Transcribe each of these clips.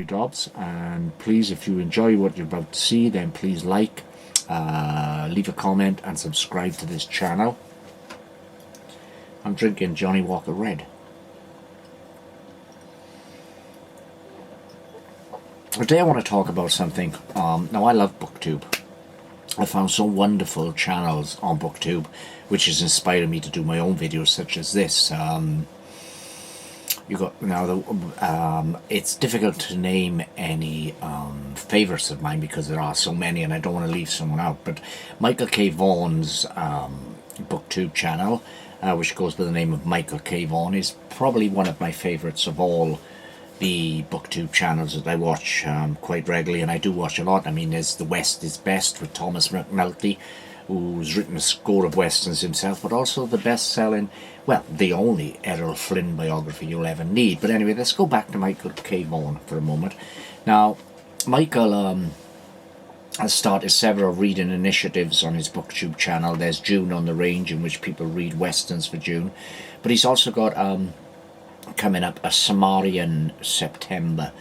Dobbs, and please, if you enjoy what you're about to see, then please like, leave a comment and subscribe to this channel. I'm drinking Johnny Walker Red. Today I want to talk about something. Now, I love BookTube. I found some wonderful channels on BookTube which has inspired me to do my own videos such as this. It's difficult to name any favourites of mine because there are so many and I don't want to leave someone out, but Michael K. Vaughan's BookTube channel, which goes by the name of Michael K. Vaughan, is probably one of my favourites of all the BookTube channels that I watch quite regularly, and I do watch a lot. I mean, there's The West is Best with Thomas McNulty, who's written a score of westerns himself, but also the best-selling, well, the only Errol Flynn biography you'll ever need. But anyway, let's go back to Michael K. Vaughan for a moment. Now, Michael has started several reading initiatives on his BookTube channel. There's June on the Range, in which people read westerns for June, but he's also got coming up a Cimmerian September,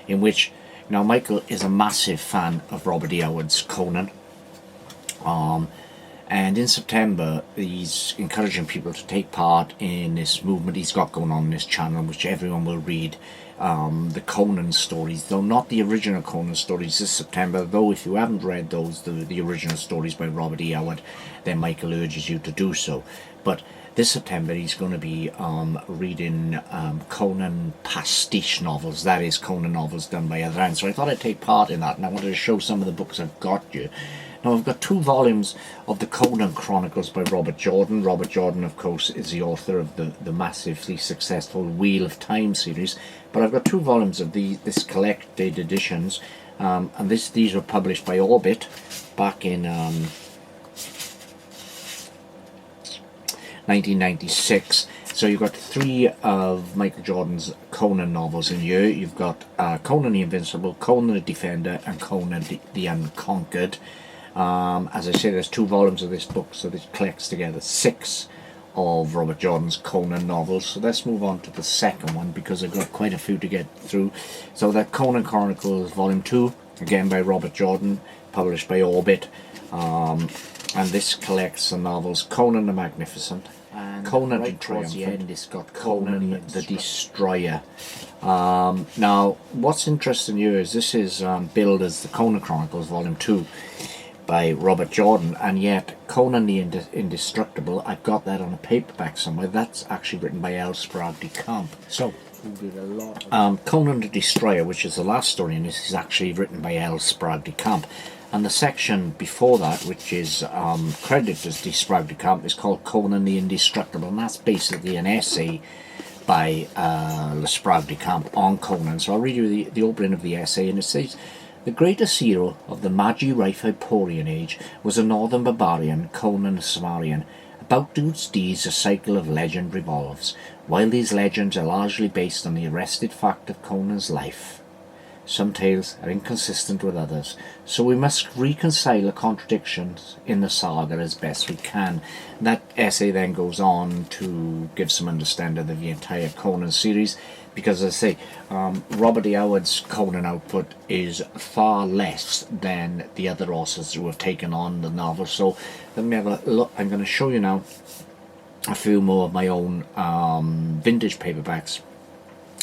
in which, now, Michael is a massive fan of Robert E. Howard's Conan, and in September he's encouraging people to take part in this movement he's got going on this channel, which everyone will read the Conan stories, though not the original Conan stories this September, though if you haven't read those, the original stories by Robert E. Howard, then Michael urges you to do so. But this September he's going to be reading Conan pastiche novels, that is, Conan novels done by other hands. So I thought I'd take part in that, and I wanted to show some of the books I've got you. Now, I've got 2 volumes of the Conan Chronicles by Robert Jordan. Robert Jordan, of course, is the author of the massively successful Wheel of Time series, but I've got 2 volumes of this collected editions, and these were published by Orbit back in 1996. So you've got 3 of Michael Jordan's Conan novels in here. You've got Conan the Invincible, Conan the Defender, and Conan the Unconquered. As I say, there's 2 volumes of this book, so this collects together 6 of Robert Jordan's Conan novels. So let's move on to the second one, because I've got quite a few to get through. So that Conan Chronicles Volume 2, again by Robert Jordan, published by Orbit. And this collects the novels Conan the Magnificent, and Conan right towards the end it's got Conan the Destroyer. Now, what's interesting here is this is billed as the Conan Chronicles Volume 2 by Robert Jordan, and yet Conan the Indestructible, I've got that on a paperback somewhere. That's actually written by L. Sprague de Camp. So Conan the Destroyer, which is the last story in this, is actually written by L. Sprague de Camp. And the section before that, which is credited as Sprague de Camp, is called Conan the Indestructible, and that's basically an essay by Sprague de Camp on Conan. So I'll read you the opening of the essay, and it says, "The greatest hero of the Magi-Hyperion age was a northern barbarian, Conan the Cimmerian. About whose deeds a cycle of legend revolves. While these legends are largely based on the arrested fact of Conan's life, some tales are inconsistent with others, so we must reconcile the contradictions in the saga as best we can." And that essay then goes on to give some understanding of the entire Conan series, because, as I say, Robert E. Howard's Conan output is far less than the other authors who have taken on the novel. So let me have a look. I'm going to show you now a few more of my own vintage paperbacks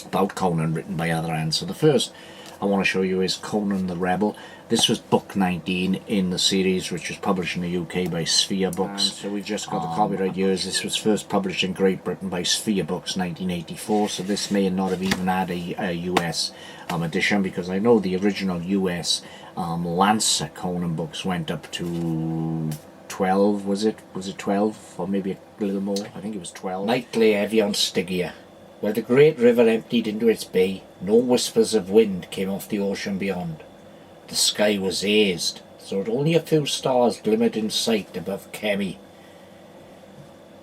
about Conan written by other hands. So the first I want to show you is Conan the Rebel. This was book 19 in the series, which was published in the UK by Sphere Books. And so we've just got the copyright years. This was first published in Great Britain by Sphere Books 1984, so this may not have even had a US edition, because I know the original US Lancer Conan books went up to 12, was it 12, or maybe a little more? I think it was 12. Night lay heavy on Stygia. Where the great river emptied into its bay, no whispers of wind came off the ocean beyond. The sky was hazed, so that only a few stars glimmered in sight above Kemi.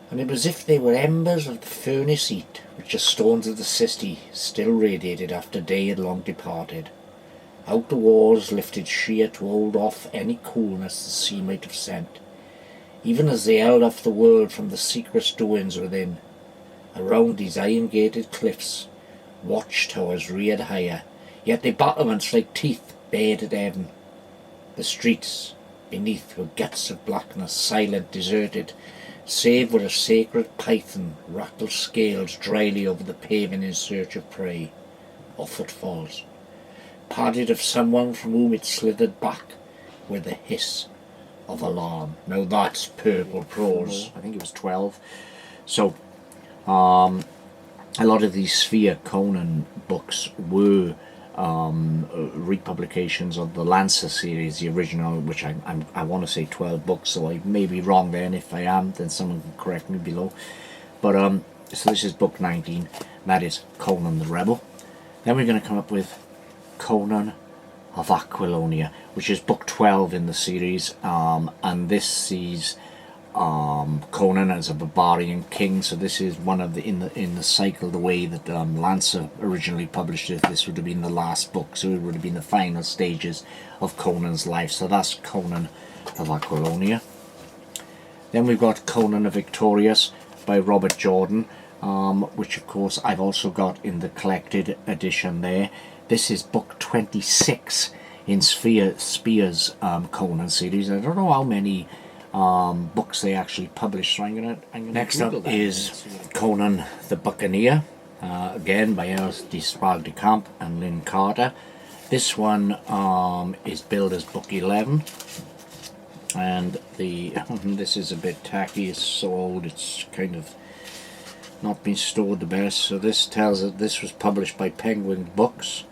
And it was as if they were embers of the furnace heat, which the stones of the city still radiated after day had long departed. Out the walls lifted sheer to hold off any coolness the sea might have sent, even as they held off the world from the secret doings within. Around these iron-gated cliffs, watchtowers reared higher, Yet the battlements like teeth bared at heaven. The streets beneath were gaps of blackness, silent, deserted, save where a sacred python rattled scales dryly over the pavement in search of prey, or footfalls, padded of someone from whom it slithered back with the hiss of alarm. Now that's purple prose. I think it was 12. So, a lot of these Sphere Conan books were republications of the Lancer series, the original, which I want to say 12 books, so I may be wrong there, and if I am, then someone can correct me below. But so this is book 19, and that is Conan the Rebel. Then we're going to come up with Conan of Aquilonia, which is book 12 in the series, and this sees Conan as a barbarian king. So this is one of the in the cycle, the way that Lancer originally published it. This would have been the last book, so it would have been the final stages of Conan's life. So that's Conan of Aquilonia. Then we've got Conan the Victorious by Robert Jordan, which of course I've also got in the collected edition there. This is book 26 in Spears Conan series. I don't know how many books they actually published, so I'm gonna next up is Conan the Buccaneer, again by Els de Sprague de Camp and Lynn Carter. This one is billed as book 11, and this is a bit tacky. It's so old, it's kind of not been stored the best. So this tells that this was published by Penguin Books,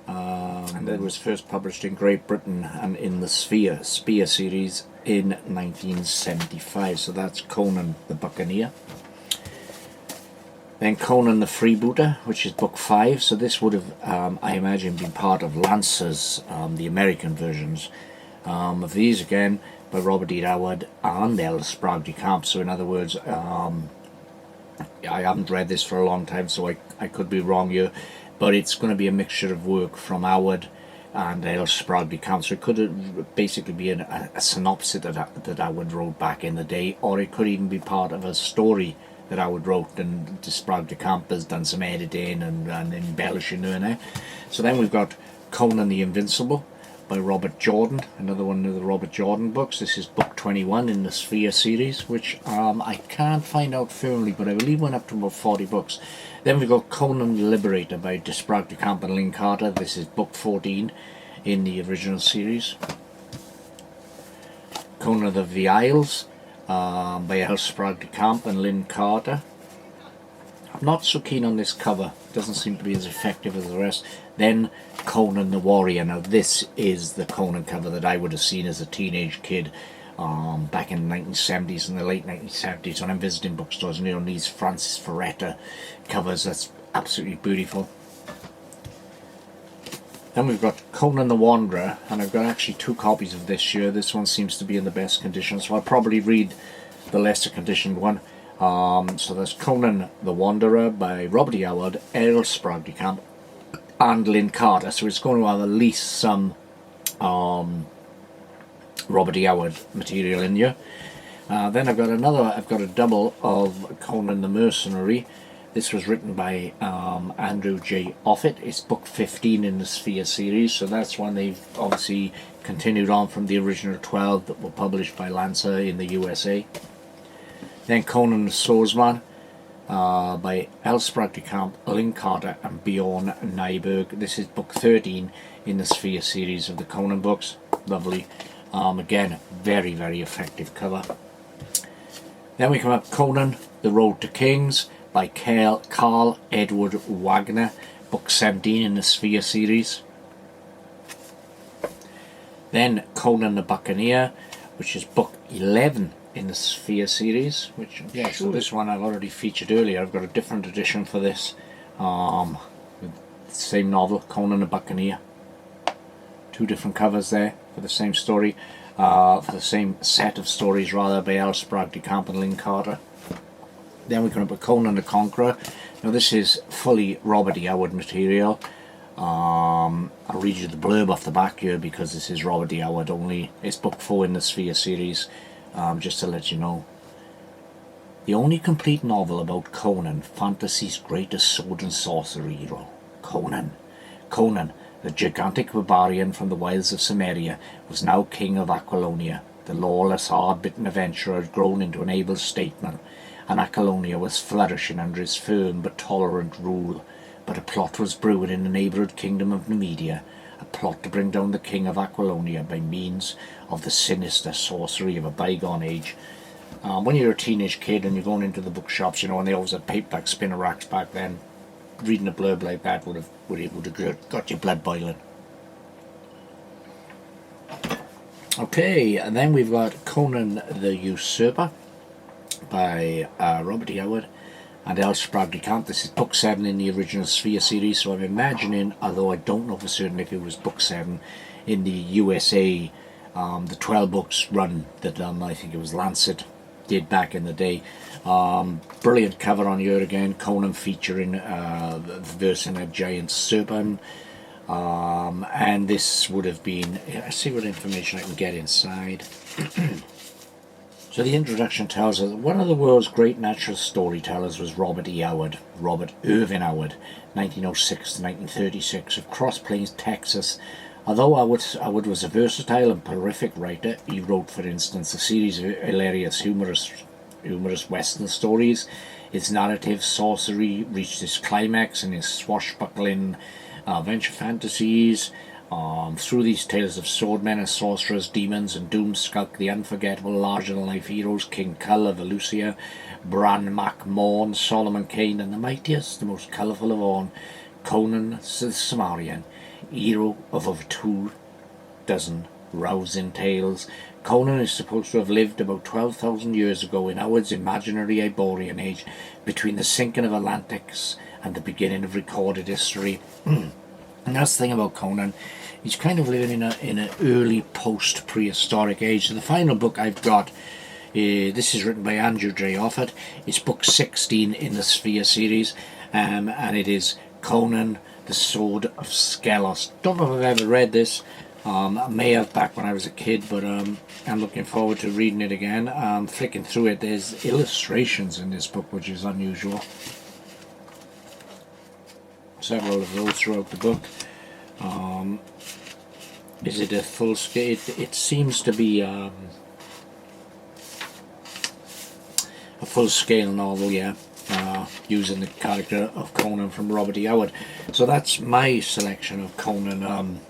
and it was first published in Great Britain and in the Spear series in 1975. So that's Conan the Buccaneer. Then Conan the Freebooter, which is book 5. So this would have, I imagine, been part of Lancer's, the American versions of these, again by Robert E. Howard and Els Sprague de Camp. So in other words, I haven't read this for a long time, so I could be wrong here, but it's going to be a mixture of work from Howard and Els Sprague de Camp. So it could basically be a synopsis that Howard wrote back in the day, or it could even be part of a story that Howard wrote, and Sprague de Camp has done some editing and embellishing there. So then we've got Conan the Invincible by Robert Jordan, another one of the Robert Jordan books. This is book 21 in the Sphere series, which I can't find out firmly, but I believe went up to about 40 books. Then we've got Conan the Liberator by Sprague de Camp and Lynn Carter. This is book 14 in the original series. Conan of the Isles by Els Sprague de Camp and Lynn Carter. I'm not so keen on this cover, it doesn't seem to be as effective as the rest. Then Conan the Warrior. Now this is the Conan cover that I would have seen as a teenage kid back in the 1970s, in the late 1970s, when I'm visiting bookstores, and on these Francis Ferretta covers. That's absolutely beautiful. Then we've got Conan the Wanderer, and I've got actually 2 copies of this here. This one seems to be in the best condition, so I'll probably read the lesser conditioned one. So there's Conan the Wanderer by Robert E. Howard, Els Sprague de Camp and Lynn Carter. So it's going to have at least some Robert E. Howard material in here. Then I've got a double of Conan the Mercenary. This was written by Andrew J. Offutt. It's book 15 in the Sphere series, so that's one they've obviously continued on from the original 12 that were published by Lancer in the USA. Then Conan the Swordsman by Els Sprague de Camp, Lynn Carter and Bjorn Nyberg. This is book 13 in the Sphere series of the Conan books. Lovely. Again, very, very effective cover. Then we come up Conan the Road to Kings by Carl Edward Wagner, book 17 in the Sphere series. Then Conan the Buccaneer, which is book 11 in the Sphere series, which so this one I've already featured earlier. I've got a different edition for this, with the same novel, Conan the Buccaneer. 2 different covers there for the same story, for the same set of stories rather, by Els Sprague de Camp and Lynn Carter. Then we come up with Conan the Conqueror. Now this is fully Robert E. Howard material. I'll read you the blurb off the back here because this is Robert E. Howard only. It's book 4 in the Sphere series, just to let you know. The only complete novel about Conan, fantasy's greatest sword and sorcery hero, Conan. Conan, the gigantic barbarian from the wilds of Cimmeria, was now king of Aquilonia. The lawless, hard-bitten adventurer had grown into an able statesman, and Aquilonia was flourishing under his firm but tolerant rule. But a plot was brewing in the neighbouring kingdom of Numidia, a plot to bring down the king of Aquilonia by means of the sinister sorcery of a bygone age. When you're a teenage kid and you're going into the bookshops, and they always had paperback spinner racks back then, reading a blurb like that would have got your blood boiling. Okay, and then we've got Conan the Usurper by Robert E. Howard and L. Spradley Camp. This is book 7 in the original Sphere series, so I'm imagining, although I don't know for certain if it was book 7 in the USA, the 12 books run that I think it was Lancet did back in the day. Brilliant cover on here again, Conan featuring versing a giant serpent. And this would have been, let's see what information I can get inside. So the introduction tells us that one of the world's great natural storytellers was Robert E. Howard, Robert Irvin Howard, 1906 to 1936, of Cross Plains, Texas. Although Howard was a versatile and prolific writer, he wrote, for instance, a series of hilarious, humorous Western stories. His narrative sorcery reached its climax in his swashbuckling adventure fantasies. Through these tales of swordmen and sorcerers, demons and doom skulk the unforgettable, larger-than-life heroes King Cull of Elusia, Bran Mac Morn, Solomon Kane, and the mightiest, the most colourful of all, Conan the Cimmerian, hero of over 24 rousing tales. Conan is supposed to have lived about 12,000 years ago in Howard's imaginary Iborian age, between the sinking of Atlantis and the beginning of recorded history. And that's the thing about Conan, he's kind of living in an early post-prehistoric age. So the final book I've got, this is written by Andrew J. Offord. It's book 16 in the Sphere series, and it is Conan, the Sword of Skelos. Don't know if I've ever read this. I may have back when I was a kid, but I'm looking forward to reading it again. Flicking through it, there's illustrations in this book, which is unusual. Several of those throughout the book. Is it a full scale? It seems to be a full scale novel, yeah, using the character of Conan from Robert E. Howard. So that's my selection of Conan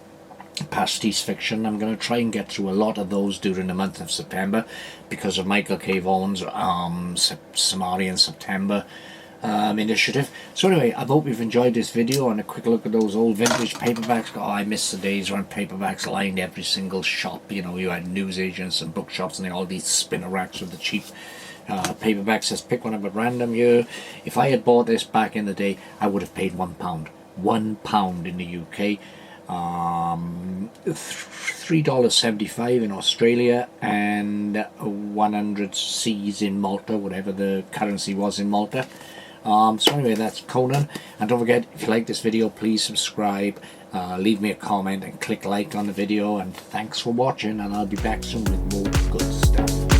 pastiche fiction. I'm going to try and get through a lot of those during the month of September because of Michael K. Vaughan's Cimmerian September initiative. So anyway, I hope you've enjoyed this video and a quick look at those old vintage paperbacks. Oh, I miss the days when paperbacks lined every single shop. You had newsagents and bookshops and all these spinner racks with the cheap paperbacks. Let's pick one up at random here. If I had bought this back in the day, I would have paid £1. £1 in the UK. $3.75 in Australia, and 100 C's in Malta, whatever the currency was in Malta. So anyway, that's Conan, and don't forget, if you like this video, please subscribe, leave me a comment and click like on the video, and thanks for watching, and I'll be back soon with more good stuff.